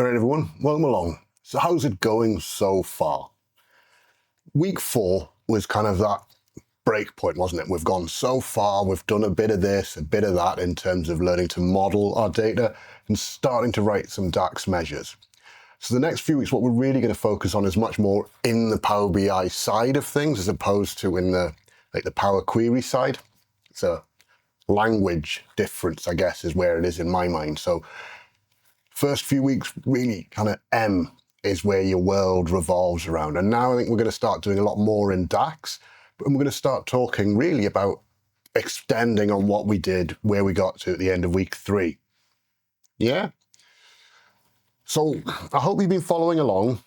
All right, everyone, welcome along. So how's it going so far? Week 4 was kind of that break point, wasn't it? We've gone so far, we've done a bit of this, a bit of that in terms of learning to model our data and starting to write some DAX measures. So the next few weeks, what we're really going to focus on is much more in the Power BI side of things as opposed to in the Power Query side. It's a language difference, I guess, is where it is in my mind. So first few weeks, really kind of M is where your world revolves around. And now I think we're going to start doing a lot more in DAX, but we're going to start talking really about extending on what we did, where we got to at the end of week 3. Yeah? So I hope you've been following along.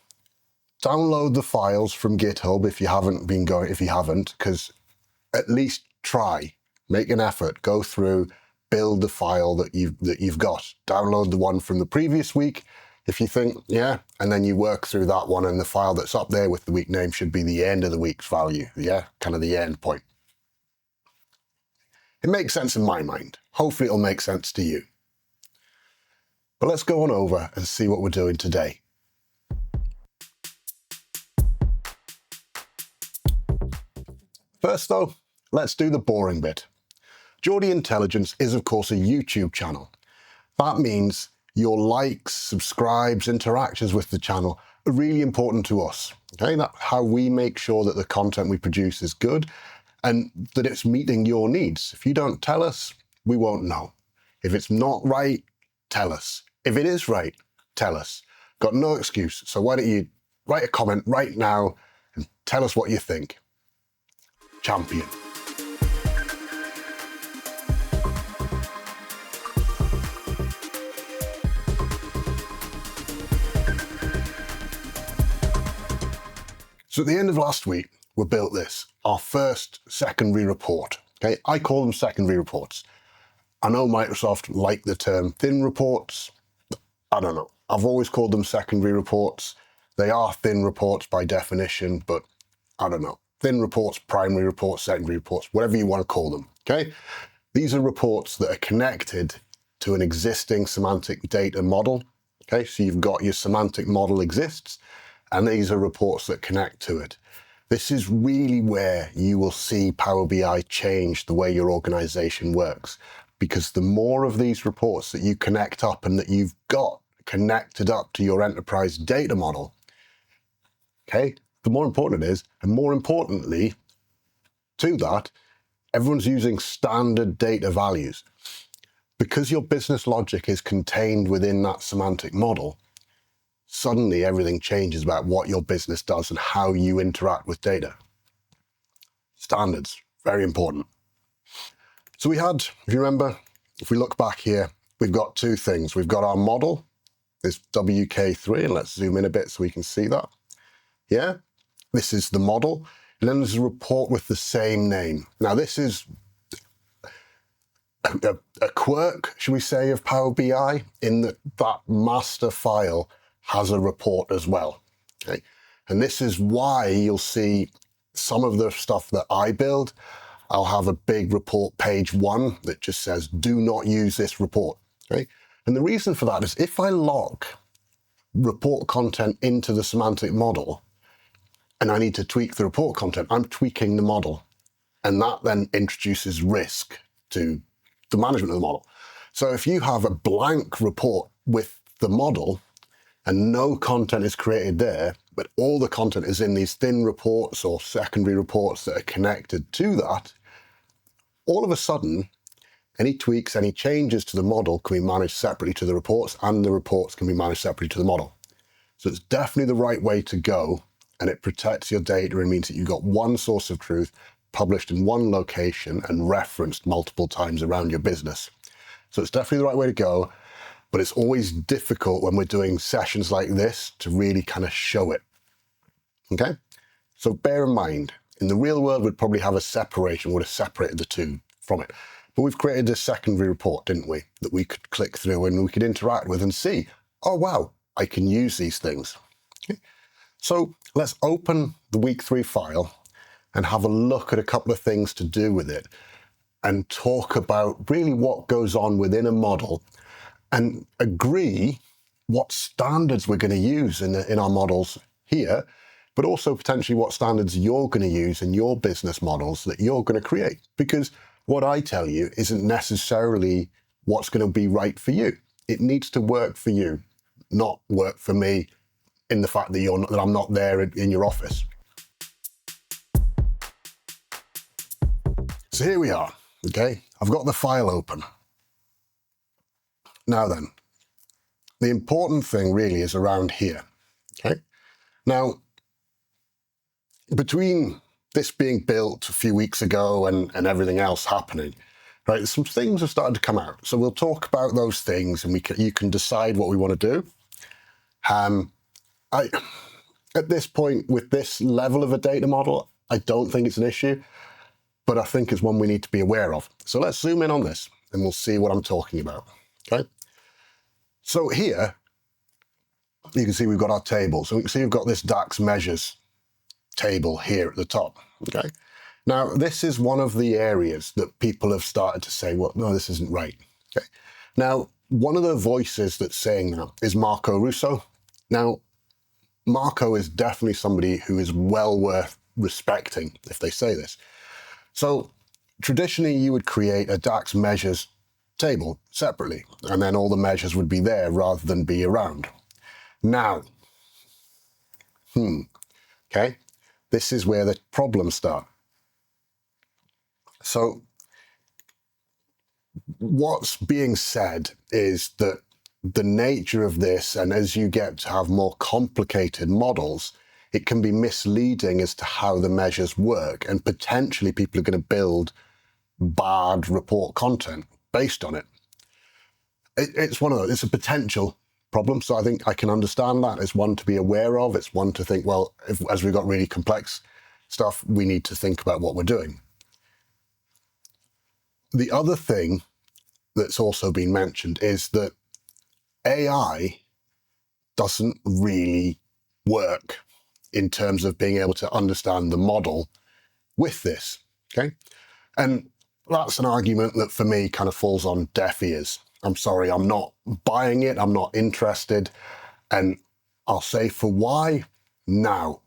Download the files from GitHub if you haven't, because at least try, make an effort, go through, build the file that you've got. Download the one from the previous week if you think, yeah, and then you work through that one, and the file that's up there with the week name should be the end of the week's value, yeah, kind of the end point. It makes sense in my mind. Hopefully it'll make sense to you. But let's go on over and see what we're doing today. First though, let's do the boring bit. Geordie Intelligence is of course a YouTube channel. That means your likes, subscribes, interactions with the channel are really important to us. Okay, that's how we make sure that the content we produce is good and that it's meeting your needs. If you don't tell us, we won't know. If it's not right, tell us. If it is right, tell us. Got no excuse. So why don't you write a comment right now and tell us what you think. Champion. So at the end of last week, we built this, our first secondary report. Okay, I call them secondary reports. I know Microsoft like the term thin reports. I don't know. I've always called them secondary reports. They are thin reports by definition, but I don't know. Thin reports, primary reports, secondary reports, whatever you want to call them. Okay, these are reports that are connected to an existing semantic data model. Okay, so you've got your semantic model exists, and these are reports that connect to it. This is really where you will see Power BI change the way your organization works, because the more of these reports that you connect up and that you've got connected up to your enterprise data model, okay, the more important it is, and more importantly to that, everyone's using standard data values. Because your business logic is contained within that semantic model, suddenly everything changes about what your business does and how you interact with data. Standards, very important. So we had, if you remember, if we look back here, we've got two things. We've got our model, this WK3, and let's zoom in a bit so we can see that. Yeah, this is the model. And then there's a report with the same name. Now this is a quirk, should we say, of Power BI, in that that master file has a report as well. Okay, and this is why you'll see some of the stuff that I build, I'll have a big report page 1 that just says, do not use this report. Okay, and the reason for that is if I log report content into the semantic model and I need to tweak the report content, I'm tweaking the model, and that then introduces risk to the management of the model. So if you have a blank report with the model and no content is created there, but all the content is in these thin reports or secondary reports that are connected to that, all of a sudden, any tweaks, any changes to the model can be managed separately to the reports, and the reports can be managed separately to the model. So it's definitely the right way to go, and it protects your data and means that you've got one source of truth published in one location and referenced multiple times around your business. So it's definitely the right way to go. But it's always difficult when we're doing sessions like this to really kind of show it. Okay? So bear in mind, in the real world, we'd probably have a separation, would have separated the two from it. But we've created a secondary report, didn't we? That we could click through and we could interact with and see, oh, wow, I can use these things. Okay? So let's open the week 3 file and have a look at a couple of things to do with it and talk about really what goes on within a model and agree what standards we're going to use in our models here, but also potentially what standards you're going to use in your business models that you're going to create. Because what I tell you isn't necessarily what's going to be right for you. It needs to work for you, not work for me in the fact that I'm not there in your office. So here we are, okay? I've got the file open. Now then, the important thing really is around here, okay? Now, between this being built a few weeks ago and everything else happening, right, some things have started to come out. So we'll talk about those things and you can decide what we want to do. At this point, with this level of a data model, I don't think it's an issue, but I think it's one we need to be aware of. So let's zoom in on this and we'll see what I'm talking about, okay? So here, you can see we've got our table. So we can see we've got this DAX measures table here at the top, okay? Now, this is one of the areas that people have started to say, well, no, this isn't right, okay? Now, one of the voices that's saying that is Marco Russo. Now, Marco is definitely somebody who is well worth respecting if they say this. So traditionally, you would create a DAX measures table separately, and then all the measures would be there rather than be around. Now, okay, this is where the problems start. So what's being said is that the nature of this, and as you get to have more complicated models, it can be misleading as to how the measures work, and potentially people are going to build bad report content based on it. It's one of those, it's a potential problem. So I think I can understand that. It's one to be aware of. It's one to think, well, as we've got really complex stuff, we need to think about what we're doing. The other thing that's also been mentioned is that AI doesn't really work in terms of being able to understand the model with this, okay? And that's an argument that for me kind of falls on deaf ears. I'm sorry, I'm not buying it, I'm not interested, and I'll say for why now.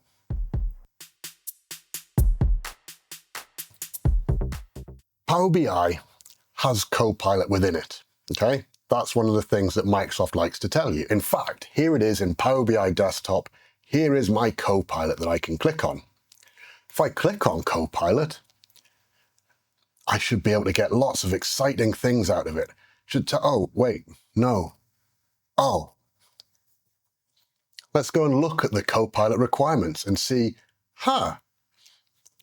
Power BI has Copilot within it, okay? That's one of the things that Microsoft likes to tell you. In fact, here it is in Power BI Desktop. Here is my Copilot that I can click on. If I click on Copilot, I should be able to get lots of exciting things out of it. Oh, wait, no. Oh. Let's go and look at the Copilot requirements and see,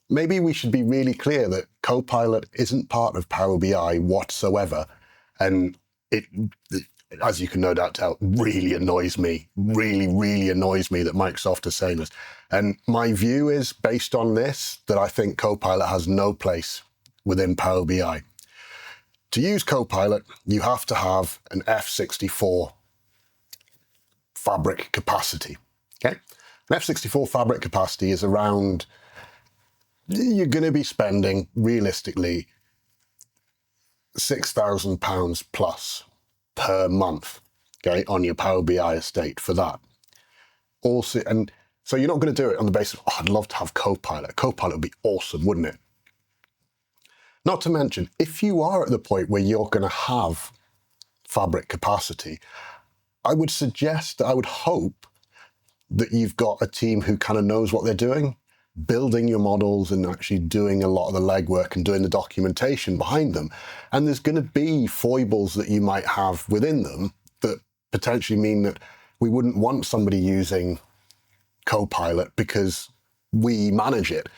maybe we should be really clear that Copilot isn't part of Power BI whatsoever. And it, as you can no doubt tell, really annoys me, really annoys me that Microsoft is saying this. And my view is, based on this, that I think Copilot has no place within Power BI. To use Copilot, you have to have an F64 fabric capacity, okay? An F64 fabric capacity is around, you're going to be spending, realistically, £6,000 plus per month, okay, on your Power BI estate for that. Also, and so you're not going to do it on the basis of, oh, I'd love to have Copilot. Copilot would be awesome, wouldn't it? Not to mention, if you are at the point where you're going to have fabric capacity, I would suggest, I would hope that you've got a team who kind of knows what they're doing, building your models and actually doing a lot of the legwork and doing the documentation behind them. And there's going to be foibles that you might have within them that potentially mean that we wouldn't want somebody using Copilot because we manage it.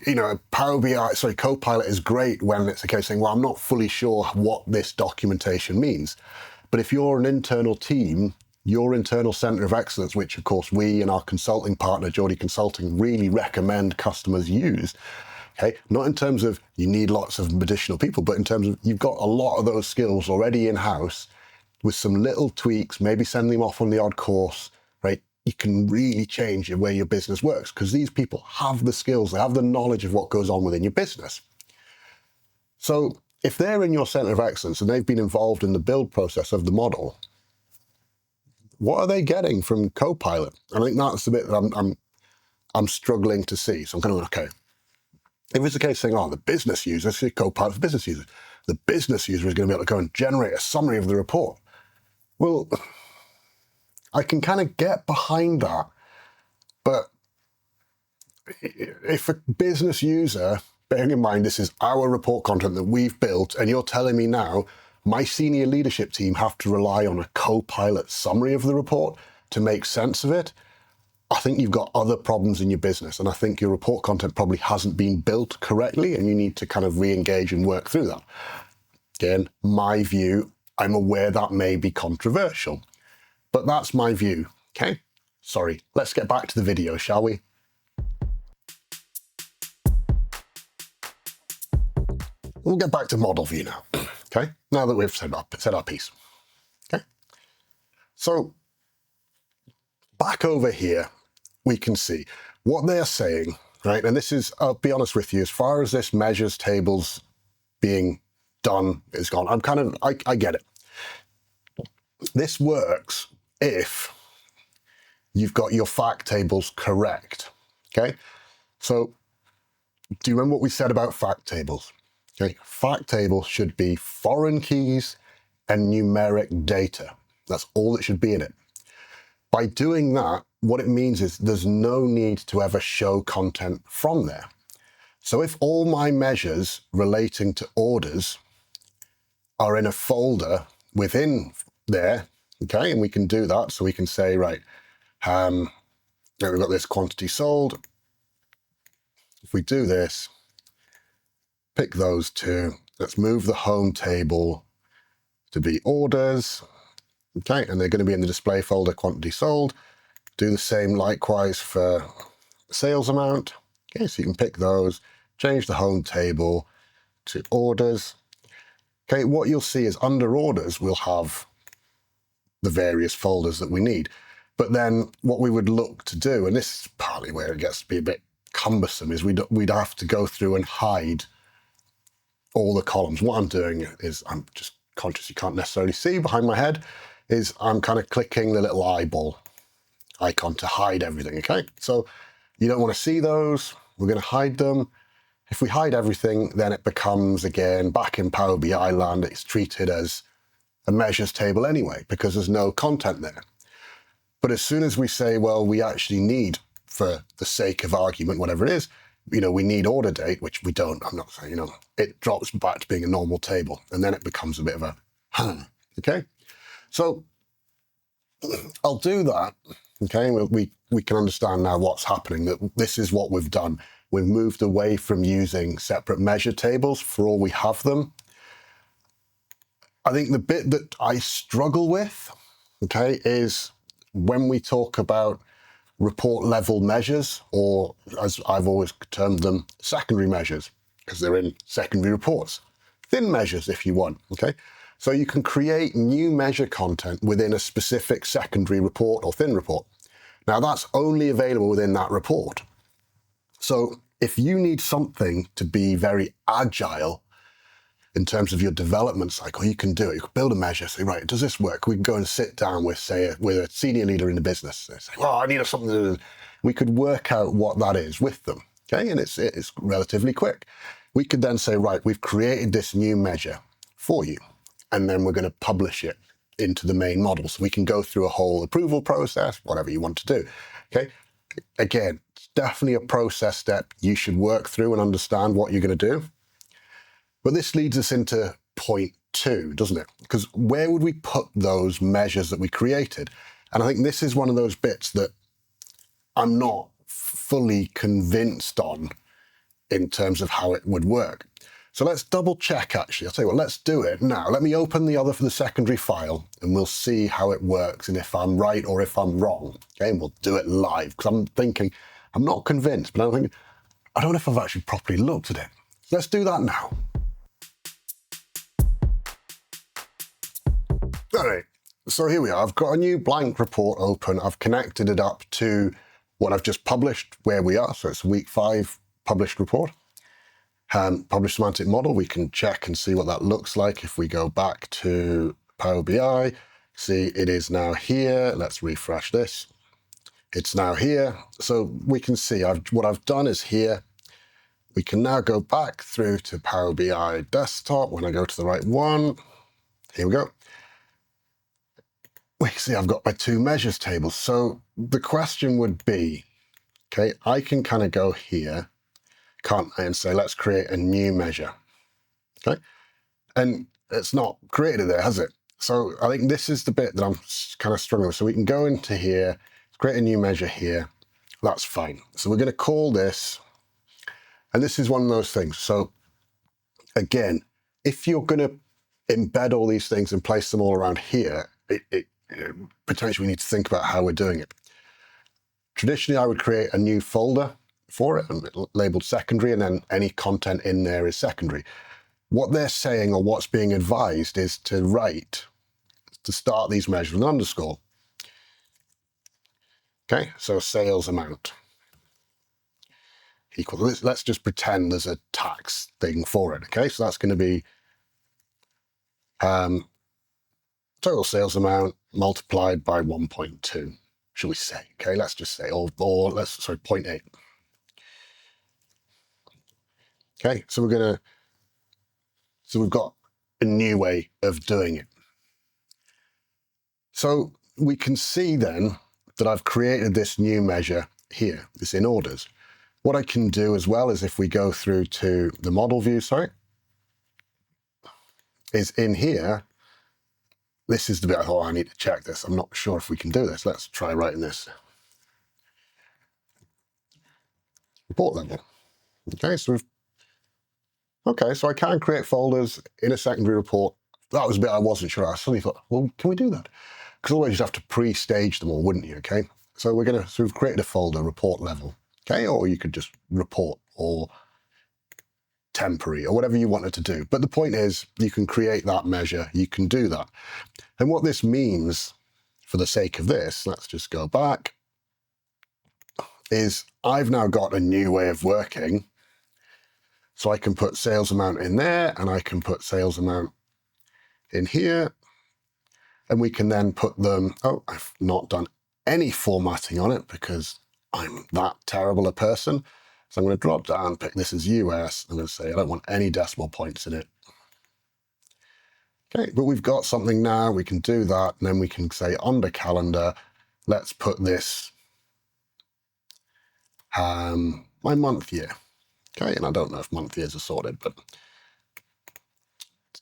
You know, Copilot is great when it's a case saying, well, I'm not fully sure what this documentation means. But if you're an internal team, your internal center of excellence, which of course we and our consulting partner, Geordie Consulting, really recommend customers use, okay, not in terms of you need lots of additional people, but in terms of you've got a lot of those skills already in-house with some little tweaks, maybe send them off on the odd course, right? You can really change the way your business works because these people have the skills, they have the knowledge of what goes on within your business. So if they're in your center of excellence and they've been involved in the build process of the model, what are they getting from Copilot? I think that's the bit that I'm struggling to see. So I'm kind of, okay, if it's the case saying, oh, the business user, see Copilot for business users, the business user is going to be able to go and generate a summary of the report. Well, I can kind of get behind that, but if a business user, bearing in mind this is our report content that we've built, and you're telling me now my senior leadership team have to rely on a Copilot summary of the report to make sense of it, I think you've got other problems in your business, and I think your report content probably hasn't been built correctly, and you need to kind of re-engage and work through that. Again, my view, I'm aware that may be controversial, but that's my view, okay? Sorry, let's get back to the video, shall we? We'll get back to model view now, okay? Now that we've said our piece, okay? So back over here, we can see what they're saying, right? And this is, I'll be honest with you, as far as this measures tables being done is gone, I get it. This works if you've got your fact tables correct, okay? So do you remember what we said about fact tables? Okay, fact tables should be foreign keys and numeric data. That's all that should be in it. By doing that, what it means is there's no need to ever show content from there. So if all my measures relating to orders are in a folder within there, okay, and we can do that, so we can say, right, now we've got this quantity sold. If we do this, pick those two, let's move the home table to be orders, okay, and they're going to be in the display folder quantity sold. Do the same likewise for sales amount, okay, so you can pick those, change the home table to orders. Okay, what you'll see is under orders, we'll have the various folders that we need. But then what we would look to do, and this is partly where it gets to be a bit cumbersome, is we'd have to go through and hide all the columns. What I'm doing is, I'm just conscious you can't necessarily see behind my head, is I'm kind of clicking the little eyeball icon to hide everything, okay? So you don't want to see those, we're going to hide them. If we hide everything, then it becomes, again, back in Power BI land, it's treated as a measures table anyway, because there's no content there. But as soon as we say, well, we actually need, for the sake of argument, whatever it is, you know, we need order date, which we don't, I'm not saying, you know, it drops back to being a normal table, and then it becomes a bit of a, okay? So I'll do that, okay? We can understand now what's happening, that this is what we've done. We've moved away from using separate measure tables for all we have them. I think the bit that I struggle with, okay, is when we talk about report level measures, or as I've always termed them, secondary measures, because they're in secondary reports. Thin measures if you want, okay? So you can create new measure content within a specific secondary report or thin report. Now that's only available within that report. So if you need something to be very agile in terms of your development cycle, you can do it. You can build a measure, say, right, does this work? We can go and sit down with, say, with a senior leader in the business. They say, well, I need something to do. We could work out what that is with them, okay? And it's relatively quick. We could then say, right, we've created this new measure for you, and then we're going to publish it into the main model. So we can go through a whole approval process, whatever you want to do, okay? Again, it's definitely a process step you should work through and understand what you're going to do. But this leads us into point 2, doesn't it? Because where would we put those measures that we created? And I think this is one of those bits that I'm not fully convinced on in terms of how it would work. So let's double check, actually. I'll tell you what, let's do it now. Let me open the other for the secondary file, and we'll see how it works and if I'm right or if I'm wrong. Okay, and we'll do it live, because I'm thinking, I'm not convinced, but I'm thinking, I don't know if I've actually properly looked at it. So let's do that now. All right, so here we are. I've got a new blank report open. I've connected it up to what I've just published, where we are. So it's week 5 published report. Published semantic model, we can check and see what that looks like if we go back to Power BI. See, it is now here. Let's refresh this. It's now here. So we can see what I've done is here. We can now go back through to Power BI Desktop. When I go to the right one, here we go. We can see I've got my two measures tables. So the question would be, okay, I can kind of go here, can't I, and say, let's create a new measure, okay? And it's not created there, has it? So I think this is the bit that I'm kind of struggling with. So we can go into here, create a new measure here. That's fine. So we're going to call this, and this is one of those things. So again, if you're going to embed all these things and place them all around here, potentially we need to think about how we're doing it. Traditionally, I would create a new folder for it and labeled secondary, and then any content in there is secondary. What they're saying, or what's being advised, is to start these measures with an underscore. Okay, so sales amount equals, let's just pretend there's a tax thing for it. Okay, so that's going to be total sales amount multiplied by 1.2, shall we say? Okay, let's just say, or 0.8. Okay, so we've got a new way of doing it. So we can see then that I've created this new measure here, this in orders. What I can do as well is, if we go through to the model view, is in here, this is the bit I thought I need to check this. I'm not sure if we can do this. Let's try writing this. Report level. Okay, so so I can create folders in a secondary report. That was a bit I wasn't sure. I suddenly thought, well, can we do that? Because otherwise you'd have to pre-stage them all, wouldn't you? Okay, so we've created a folder, report level. Okay, or you could just report or temporary or whatever you wanted to do. But the point is, you can create that measure. You can do that. And what this means, for the sake of this, let's just go back, is I've now got a new way of working. So I can put sales amount in there, and I can put sales amount in here, and we can then put them, I've not done any formatting on it because I'm that terrible a person. So I'm going to drop down, pick this as US. I'm going to say I don't want any decimal points in it. Okay, but we've got something now. We can do that, and then we can say under calendar, let's put this my month year. Okay, and I don't know if month years are sorted, but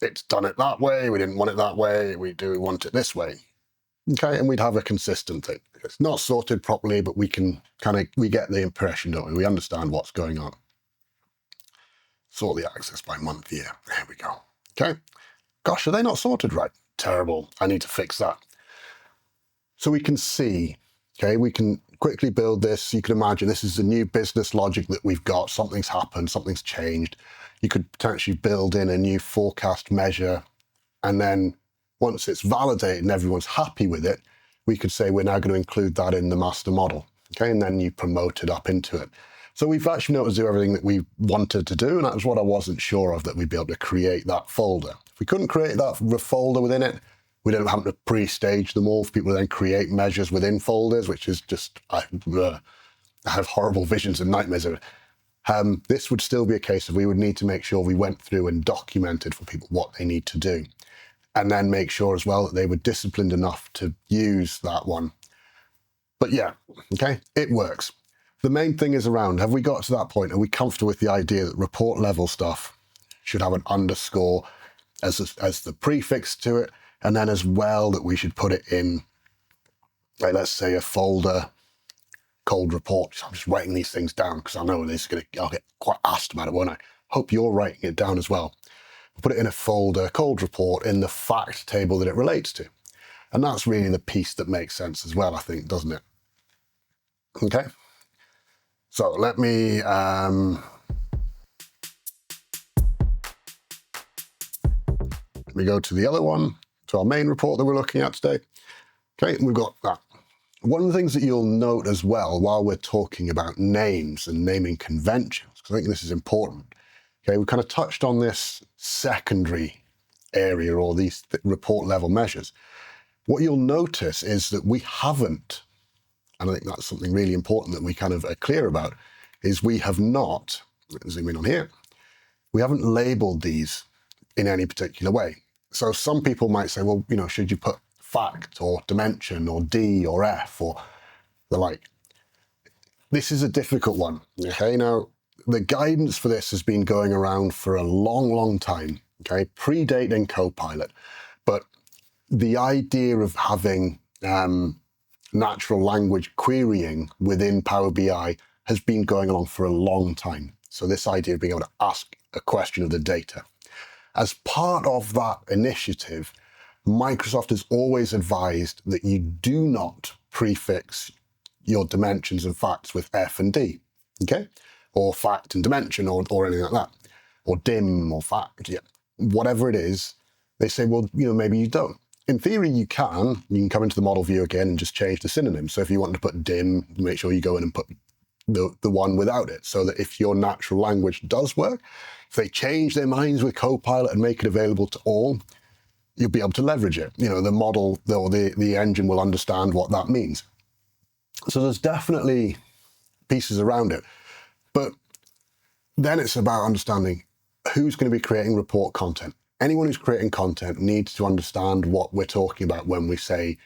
it's done it that way. We didn't want it that way. We do want it this way. Okay, and we'd have a consistent thing. It's not sorted properly, but we can we get the impression, don't we? We understand what's going on. Sort the axis by month year. There we go. Okay. Gosh, are they not sorted right? Terrible. I need to fix that. So we can see, okay, we can quickly build this. You can imagine this is the new business logic that we've got. Something's happened, something's changed. You could potentially build in a new forecast measure, and then once it's validated and everyone's happy with it, we could say we're now going to include that in the master model. Okay, and then you promote it up into it. So we've actually been able to do everything that we wanted to do, and that was what I wasn't sure of, that we'd be able to create that folder. If we couldn't create that folder within it, we don't have to pre-stage them all for people to then create measures within folders, which is just, I have horrible visions and nightmares of it. This would still be a case of we would need to make sure we went through and documented for people what they need to do, and then make sure as well that they were disciplined enough to use that one. But yeah, okay, it works. The main thing is around, have we got to that point? Are we comfortable with the idea that report level stuff should have an underscore as the prefix to it, and then as well that we should put it in, like, let's say a folder, cold report. I'm just writing these things down because I know I'll get quite asked about it, won't I? Hope you're writing it down as well. Put it in a folder, cold report, in the fact table that it relates to. And that's really the piece that makes sense as well, I think, doesn't it? Okay. So let me go to the other one, to our main report that we're looking at today. Okay, we've got that. One of the things that you'll note as well while we're talking about names and naming conventions, because I think this is important. Okay, we kind of touched on this secondary area, or these report level measures. what you'll notice is that we haven't, and I think that's something really important that we kind of are clear about, is we have not, zoom in on here, we haven't labeled these in any particular way. So some people might say, well, should you put fact or dimension or D or F or the like? This is a difficult one, okay? Now, the guidance for this has been going around for a long, long time, okay? Predating Copilot. But the idea of having natural language querying within Power BI has been going along for a long time. So this idea of being able to ask a question of the data. As part of that initiative, Microsoft has always advised that you do not prefix your dimensions and facts with F and D, okay? Or fact and dimension or anything like that. Or dim or fact, yeah. Whatever it is, they say, well, maybe you don't. In theory, you can come into the model view again and just change the synonym. So if you want to put dim, make sure you go in and put the one without it, so that if your natural language does work, if they change their minds with Copilot and make it available to all, you'll be able to leverage it. The model or the engine will understand what that means. So there's definitely pieces around it. But then it's about understanding who's going to be creating report content. Anyone who's creating content needs to understand what we're talking about when we say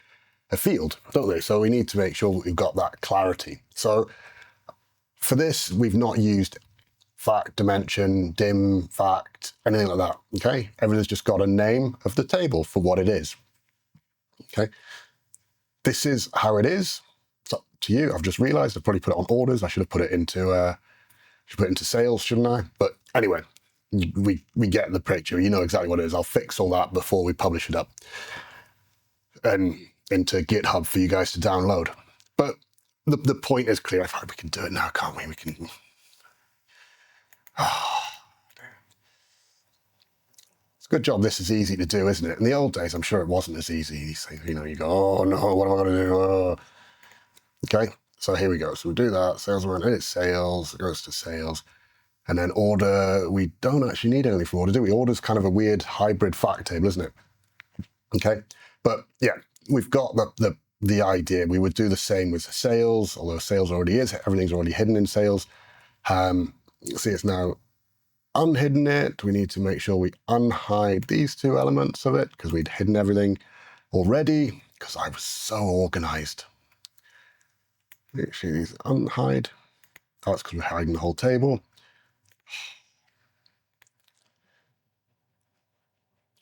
a field, don't they? So we need to make sure that we've got that clarity. So for this, we've not used fact, dimension, dim, fact, anything like that, okay? Everything's just got a name of the table for what it is, okay? This is how it is. It's up to you. I've just realized I've probably put it on orders. I should have put it into sales, shouldn't I? But anyway, we get the picture. You know exactly what it is. I'll fix all that before we publish it up and into GitHub for you guys to download. But the point is clear. I thought we can do it now, can't we? We can. It's a good job this is easy to do, isn't it? In the old days, I'm sure it wasn't as easy. You go, oh no, what am I going to do? Oh. Okay, so here we go. So we do that. Sales around, it's sales. It goes to sales. And then order, we don't actually need anything for order, do we? Order's kind of a weird hybrid fact table, isn't it? Okay, but yeah, we've got the idea. We would do the same with sales, although sales already is, everything's already hidden in sales. See, it's now unhidden it. We need to make sure we unhide these two elements of it because we'd hidden everything already because I was so organized. Actually, these unhide. Oh, that's because we're hiding the whole table.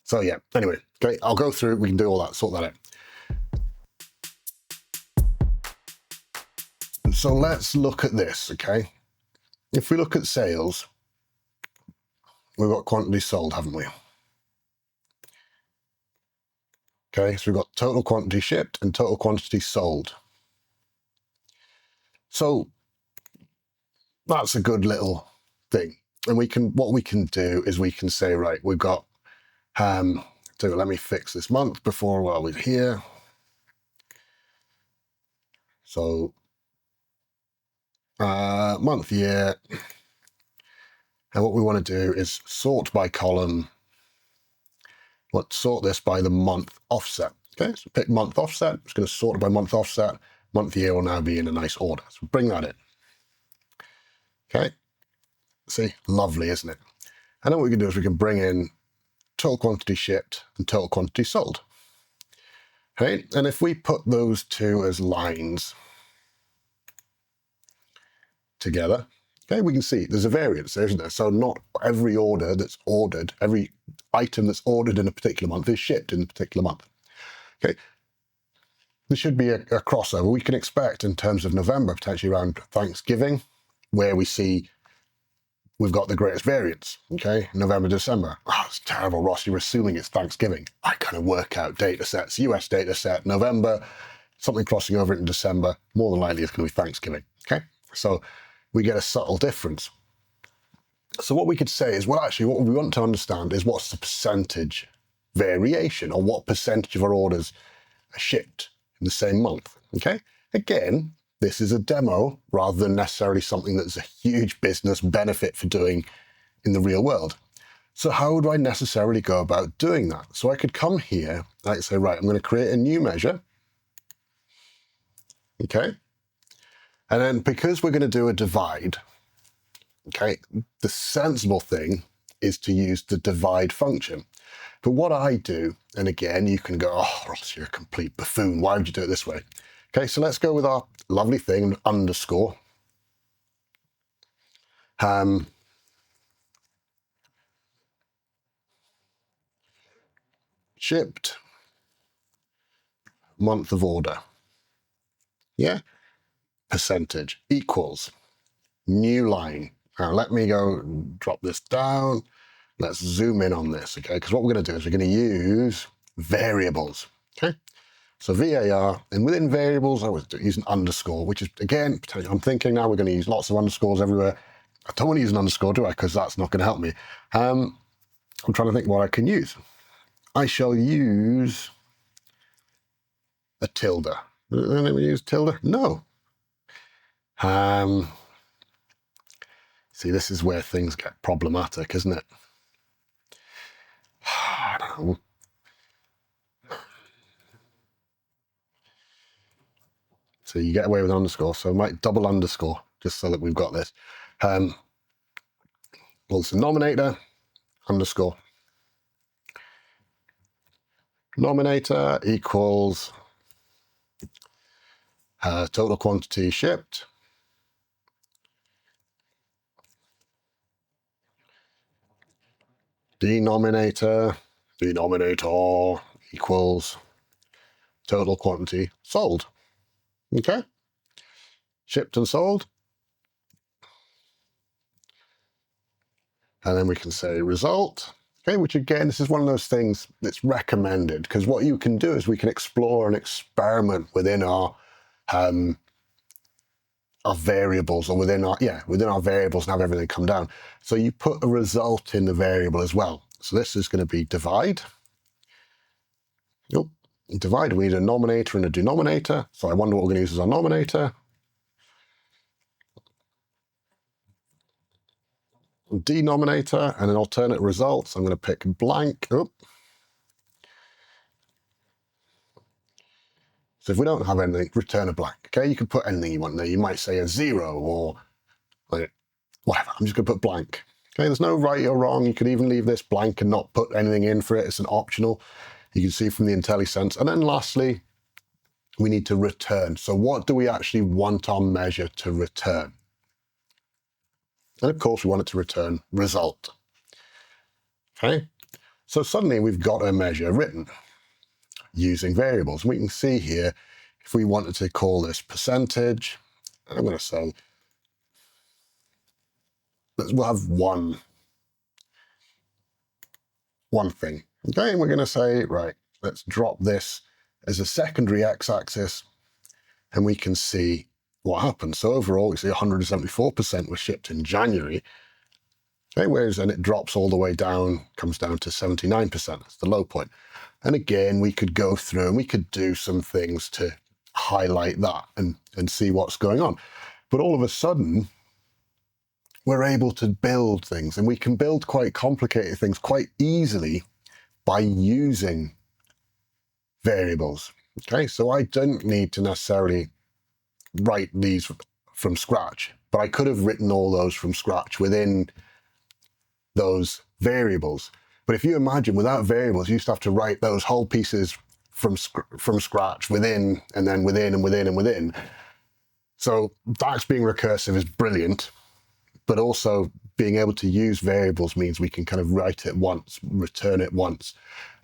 So yeah, anyway, okay, I'll go through, we can do all that, sort that out. So let's look at this, okay? If we look at sales, we've got quantity sold, haven't we? Okay, so we've got total quantity shipped and total quantity sold. So that's a good little thing. And what we can do is we can say, right, we've got, let me fix this month before while we're here. So month, year. And what we want to do is sort by column. Let's sort this by the month offset. Okay, so pick month offset. It's going to sort it by month offset. Month, year will now be in a nice order. So bring that in. Okay, see, lovely, isn't it? And then what we can do is we can bring in total quantity shipped and total quantity sold. Okay, and if we put those two as lines together, okay, we can see there's a variance there, isn't there? So not every order that's ordered, every item that's ordered in a particular month is shipped in a particular month. Okay, there should be a crossover. We can expect in terms of November, potentially around Thanksgiving, where we see we've got the greatest variance, okay? November, December. Oh, it's terrible, Ross, you're assuming it's Thanksgiving. I kind of work out data sets, US data set, November, something crossing over into December, more than likely it's going to be Thanksgiving, okay? So we get a subtle difference. So what we could say is, well, actually, what we want to understand is what's the percentage variation, or what percentage of our orders are shipped in the same month, okay? Again, this is a demo rather than necessarily something that's a huge business benefit for doing in the real world. So how would I necessarily go about doing that? So I could come here, I could say, right, I'm going to create a new measure. Okay. And then because we're going to do a divide, okay, the sensible thing is to use the divide function. But what I do, and again, you can go, oh, Ross, you're a complete buffoon. Why would you do it this way? Okay, so let's go with our lovely thing, underscore. Shipped month of order. Yeah, percentage equals new line. Now let me go drop this down. Let's zoom in on this, okay? Because what we're going to do is we're going to use variables, okay? So VAR, and within variables, I was using underscore, which is, again, I'm thinking now we're going to use lots of underscores everywhere. I don't want to use an underscore, do I? Because that's not going to help me. I'm trying to think what I can use. I shall use a tilde. Did anyone use tilde? No. See, this is where things get problematic, isn't it? I don't know. So you get away with underscore, so I might double underscore, just so that we've got this. Well, it's a nominator, underscore. Nominator equals total quantity shipped. Denominator equals total quantity sold. Okay? Shipped and sold. And then we can say result. Okay, which again, this is one of those things that's recommended, because what you can do is we can explore and experiment within our variables, or within our variables, and have everything come down. So you put a result in the variable as well. So this is going to be divide. Nope. Divide, we need a nominator and a denominator. So I wonder what we're going to use as our nominator. Denominator and an alternate result. So I'm going to pick blank. Oh. So if we don't have anything, return a blank. Okay, you can put anything you want there. You might say a 0 or like, whatever. I'm just going to put blank. Okay, there's no right or wrong. You could even leave this blank and not put anything in for it. It's an optional. You can see from the IntelliSense. And then lastly, we need to return. So what do we actually want our measure to return? And of course, we want it to return result. Okay, so suddenly we've got a measure written using variables. We can see here, if we wanted to call this percentage, I'm going to say, we'll have one thing. Okay, and we're going to say, right, let's drop this as a secondary x-axis, and we can see what happens. So overall, we see 174% was shipped in January. Okay, whereas then it drops all the way down, comes down to 79%. That's the low point. And again, we could go through and we could do some things to highlight that and see what's going on. But all of a sudden, we're able to build things, and we can build quite complicated things quite easily by using variables. Okay, so I don't need to necessarily write these from scratch, but I could have written all those from scratch within those variables. But if you imagine, without variables, you used to have to write those whole pieces from scratch within, and then within, and within, and within. So DAX being recursive is brilliant, but also being able to use variables means we can kind of write it once, return it once.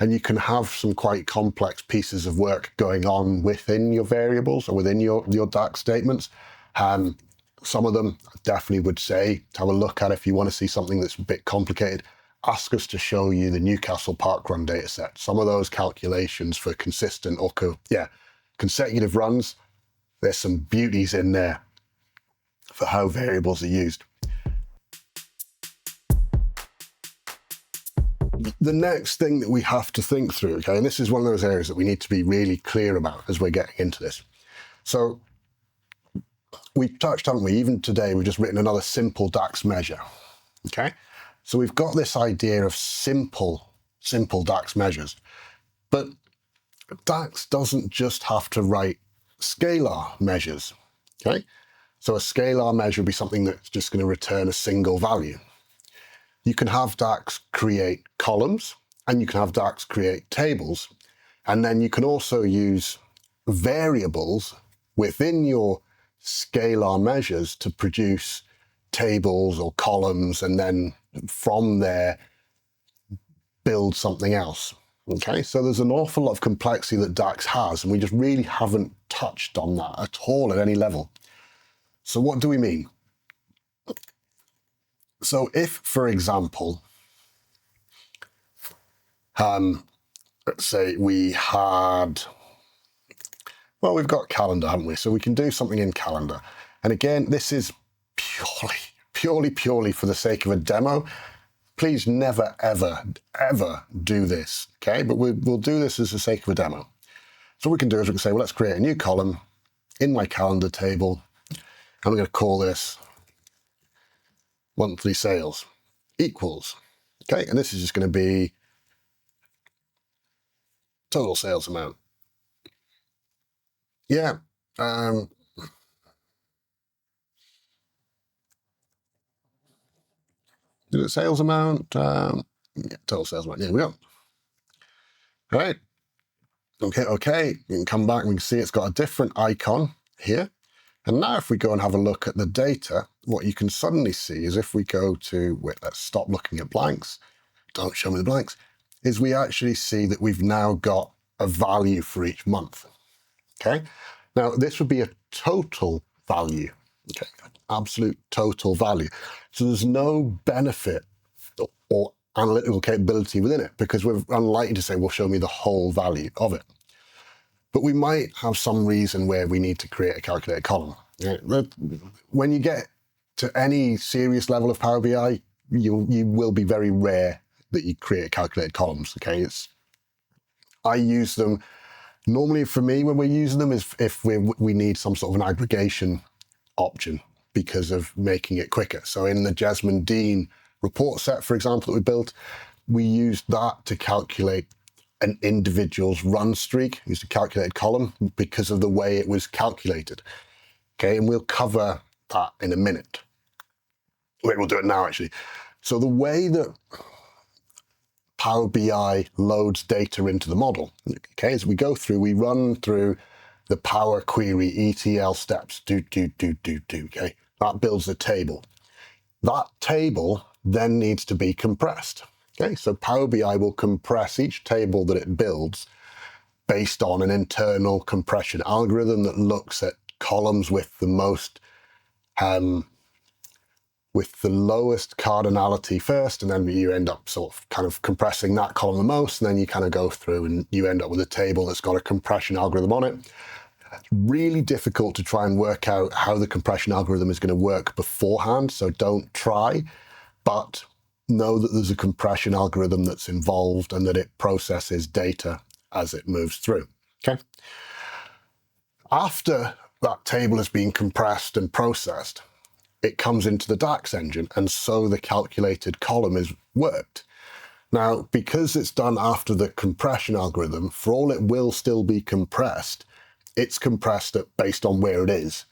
And you can have some quite complex pieces of work going on within your variables or within your DAX statements. Some of them I definitely would say to have a look at if you want to see something that's a bit complicated. Ask us to show you the Newcastle Parkrun data set. Some of those calculations for consistent or consecutive runs, there's some beauties in there for how variables are used. The next thing that we have to think through, okay, and this is one of those areas that we need to be really clear about as we're getting into this. So we've touched, haven't we? Even today, we've just written another simple DAX measure, okay? So we've got this idea of simple DAX measures, but DAX doesn't just have to write scalar measures, okay? So a scalar measure would be something that's just going to return a single value. You can have DAX create columns, and you can have DAX create tables, and then you can also use variables within your scalar measures to produce tables or columns, and then from there build something else. Okay, so there's an awful lot of complexity that DAX has, and we just really haven't touched on that at all at any level. So what do we mean? So if, for example, let's say we had, well, we've got calendar, haven't we? So we can do something in calendar. And again, this is purely for the sake of a demo. Please never, ever do this, okay? But we'll do this as the sake of a demo. So what we can do is we can say, well, let's create a new column in my calendar table, and we're going to call this monthly sales equals, okay? And this is just going to be total sales amount. Yeah. Do it sales amount. Yeah, total sales amount. There we go. All right. Okay. You can come back and we can see it's got a different icon here. And now if we go and have a look at the data, what you can suddenly see is if we go to, wait, let's stop looking at blanks. Don't show me the blanks. Is we actually see that we've now got a value for each month. Okay. Now this would be a total value. Okay. Absolute total value. So there's no benefit or analytical capability within it, because we're unlikely to say, well, show me the whole value of it. But we might have some reason where we need to create a calculated column. When you get to any serious level of Power BI, you will be very rare that you create calculated columns. Okay, I use them normally. For me, when we're using them, is if we need some sort of an aggregation option because of making it quicker. So in the Jesmond Dean report set, for example, that we built, we used that to calculate an individual's run streak, used a calculated column because of the way it was calculated. Okay, and we'll cover that in a minute. Wait, we'll do it now actually. So the way that Power BI loads data into the model, okay, as we go through, we run through the Power Query ETL steps, okay? That builds a table. That table then needs to be compressed. Okay, so Power BI will compress each table that it builds based on an internal compression algorithm that looks at columns with the most, with the lowest cardinality first, and then you end up sort of kind of compressing that column the most, and then you kind of go through and you end up with a table that's got a compression algorithm on it. It's really difficult to try and work out how the compression algorithm is going to work beforehand, so don't try, but know that there's a compression algorithm that's involved and that it processes data as it moves through. Okay. After that table has been compressed and processed, it comes into the DAX engine, and so the calculated column is worked. Now, because it's done after the compression algorithm, for all it will still be compressed, it's compressed based on where it is.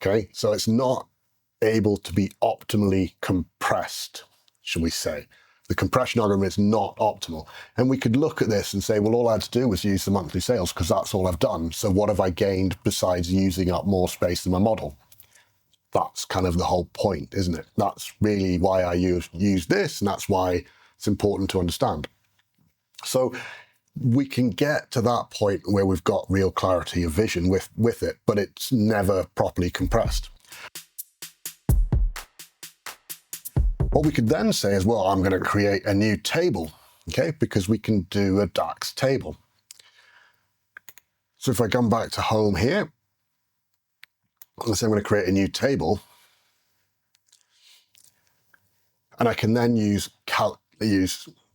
Okay, so it's not able to be optimally compressed, shall we say. The compression algorithm is not optimal. And we could look at this and say, well, all I had to do was use the monthly sales because that's all I've done. So what have I gained besides using up more space in my model? That's kind of the whole point, isn't it? That's really why I use this, and that's why it's important to understand. So we can get to that point where we've got real clarity of vision with it, but it's never properly compressed. What we could then say is, well, I'm going to create a new table, okay, because we can do a DAX table. So if I come back to home here, let's say I'm going to create a new table, and I can then use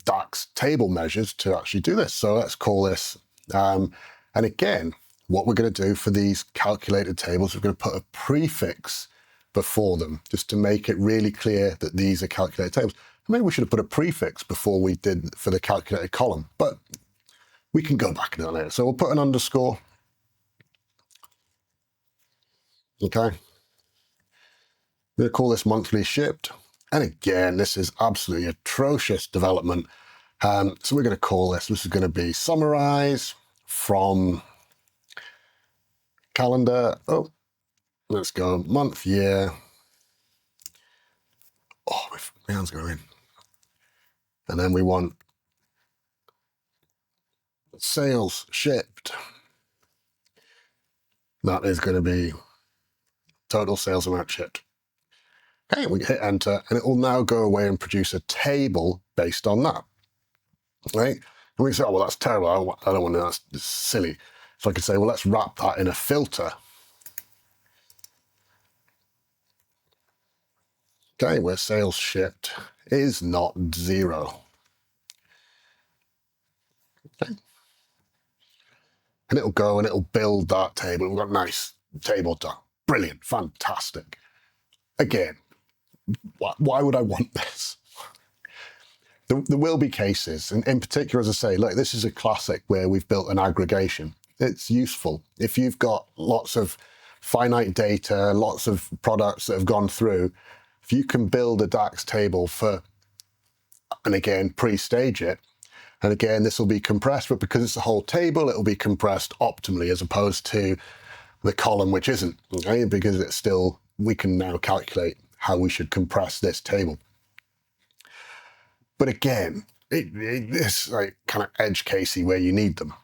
DAX table measures to actually do this. So let's call this, and again, what we're going to do for these calculated tables, we're going to put a prefix before them just to make it really clear that these are calculated tables. Maybe we should have put a prefix before we did for the calculated column, but we can go back and do it later. So we'll put an underscore. Okay. We're going to call this monthly shipped. And again, this is absolutely atrocious development. So we're going to call this is going to be summarize from calendar. Oh, let's go month, year. Oh, my hand's going in. And then we want sales shipped. That is going to be total sales amount shipped. Okay, we hit enter, and it will now go away and produce a table based on that. Right? And we say, oh, well, that's terrible. I don't want to, that's silly. So I could say, well, let's wrap that in a filter. Okay, where sales shipped is not 0. Okay. And it'll go and it'll build that table. We've got a nice table done. Brilliant, fantastic. Again, why would I want this? There will be cases, and in particular, as I say, look, this is a classic where we've built an aggregation. It's useful. If you've got lots of finite data, lots of products that have gone through, if you can build a DAX table for, and again, pre-stage it, and again, this will be compressed, but because it's a whole table, it will be compressed optimally as opposed to the column, which isn't, okay? Because it's still, we can now calculate how we should compress this table. But again, it's like kind of edge casey where you need them.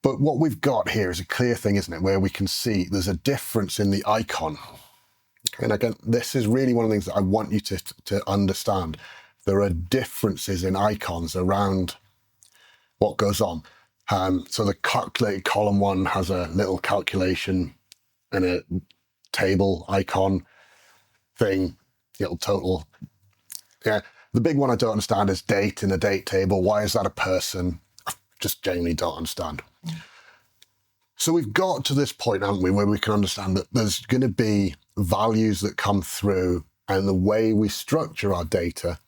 But what we've got here is a clear thing, isn't it? Where we can see there's a difference in the icon. And again, this is really one of the things that I want you to understand. There are differences in icons around what goes on. So the calculated column one has a little calculation and a table icon thing, little total. Yeah. The big one I don't understand is date in a date table. Why is that a person? I just genuinely don't understand. So we've got to this point, haven't we, where we can understand that there's going to be values that come through, and the way we structure our data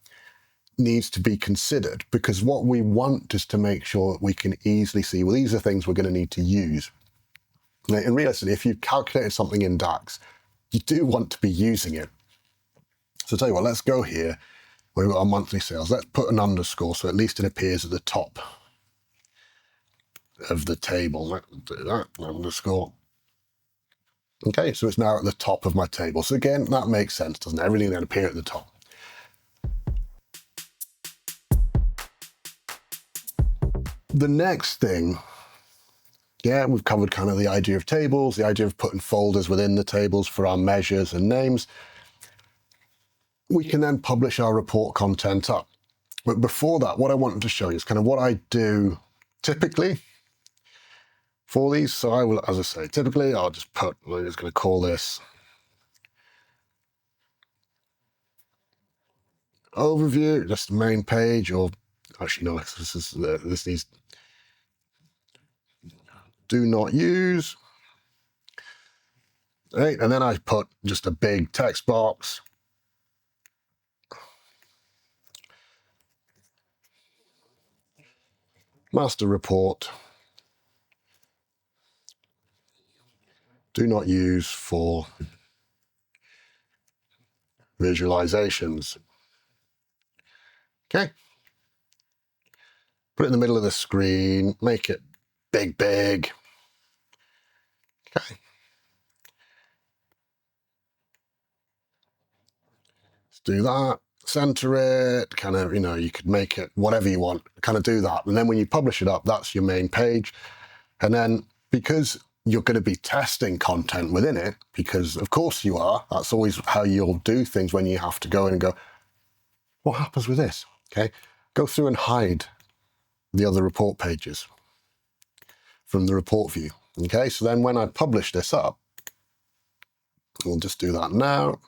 needs to be considered, because what we want is to make sure that we can easily see, well, these are things we're going to need to use. Now, in reality, if you've calculated something in DAX, you do want to be using it. So I'll tell you what, let's go here. We've got our monthly sales. Let's put an underscore so at least it appears at the top of the table. Let's do that, underscore. Okay, so it's now at the top of my table. So again, that makes sense, doesn't it? Everything then appear at the top. The next thing, yeah, we've covered kind of the idea of tables, the idea of putting folders within the tables for our measures and names. We can then publish our report content up. But before that, what I wanted to show you is kind of what I do typically for these. So I will, as I say, typically I'll just put, we're just going to call this overview, just the main page, or actually no, this needs do not use. Right, and then I put just a big text box. Master report. Do not use for visualizations. Okay. Put it in the middle of the screen, make it big. Okay. Let's do that. Center it, kind of, you could make it whatever you want, kind of do that. And then when you publish it up, that's your main page. And then because you're going to be testing content within it, because of course you are, that's always how you'll do things when you have to go in and go, what happens with this? Okay. Go through and hide the other report pages from the report view. Okay. So then when I publish this up, we'll just do that now.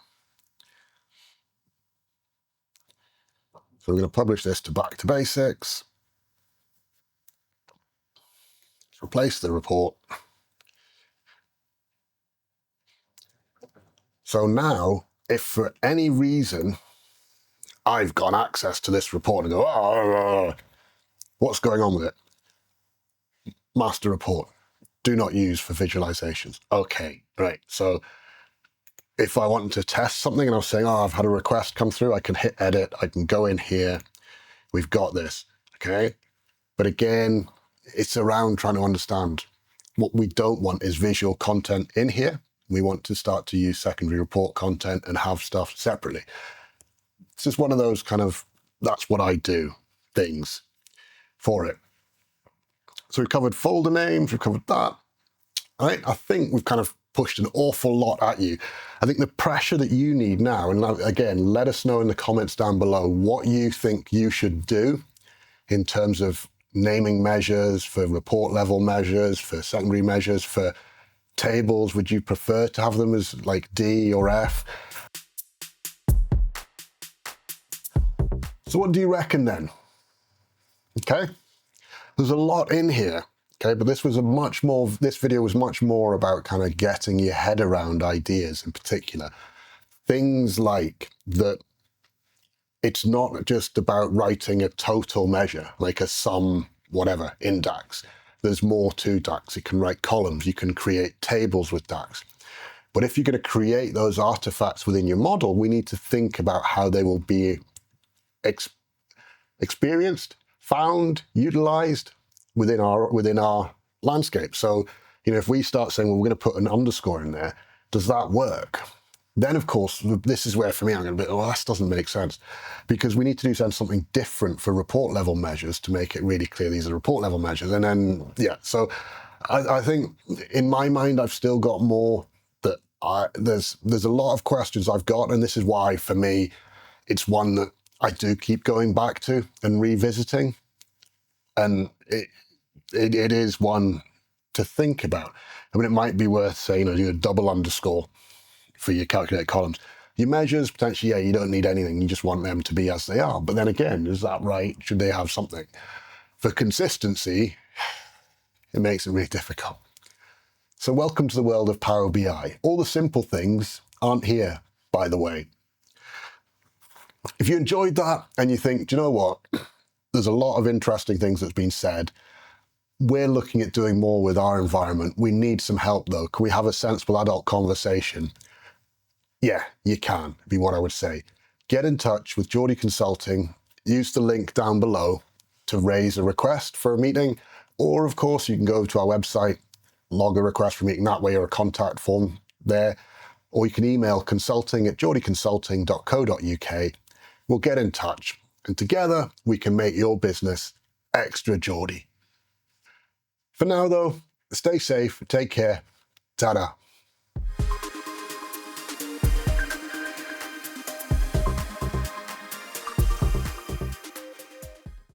So we're going to publish this to back to basics. Let's replace the report. So now, if for any reason I've got access to this report and go, oh, what's going on with it? Master report, do not use for visualizations. Okay, right. So if I wanted to test something and I was saying, oh, I've had a request come through, I can hit edit, I can go in here, we've got this, okay? But again, it's around trying to understand what we don't want is visual content in here. We want to start to use secondary report content and have stuff separately. This is one of those kind of, that's what I do things for it. So we've covered folder names, we've covered that. All right, I think we've kind of pushed an awful lot at you. I think the pressure that you need now, and again, let us know in the comments down below what you think you should do in terms of naming measures, for report level measures, for secondary measures, for tables. Would you prefer to have them as like D or F? So what do you reckon then? Okay, there's a lot in here. Okay, but this video was much more about kind of getting your head around ideas in particular. Things like that it's not just about writing a total measure, like a sum, whatever, in DAX. There's more to DAX. You can write columns, you can create tables with DAX. But if you're going to create those artifacts within your model, we need to think about how they will be experienced, found, utilized within our landscape. So, if we start saying, well, we're going to put an underscore in there, does that work? Then, of course, this is where for me I'm going to be, well, this doesn't make sense, because we need to do something different for report level measures to make it really clear these are report level measures. And then, yeah, so I think in my mind, I've still got more that there's a lot of questions I've got. And this is why, for me, it's one that I do keep going back to and revisiting. And it is one to think about. I mean, it might be worth saying, do a double underscore for your calculated columns. Your measures, potentially, yeah, you don't need anything. You just want them to be as they are. But then again, is that right? Should they have something? For consistency, it makes it really difficult. So welcome to the world of Power BI. All the simple things aren't here, by the way. If you enjoyed that and you think, do you know what? There's a lot of interesting things that's been said. We're looking at doing more with our environment. We need some help though. Can we have a sensible adult conversation? Yeah, you can, be what I would say. Get in touch with Geordie Consulting. Use the link down below to raise a request for a meeting. Or of course, you can go to our website, log a request for a meeting that way, or a contact form there. Or you can email consulting@geordieconsulting.co.uk. We'll get in touch. And together, we can make your business extra Geordie. For now, though, stay safe, take care, ta-da.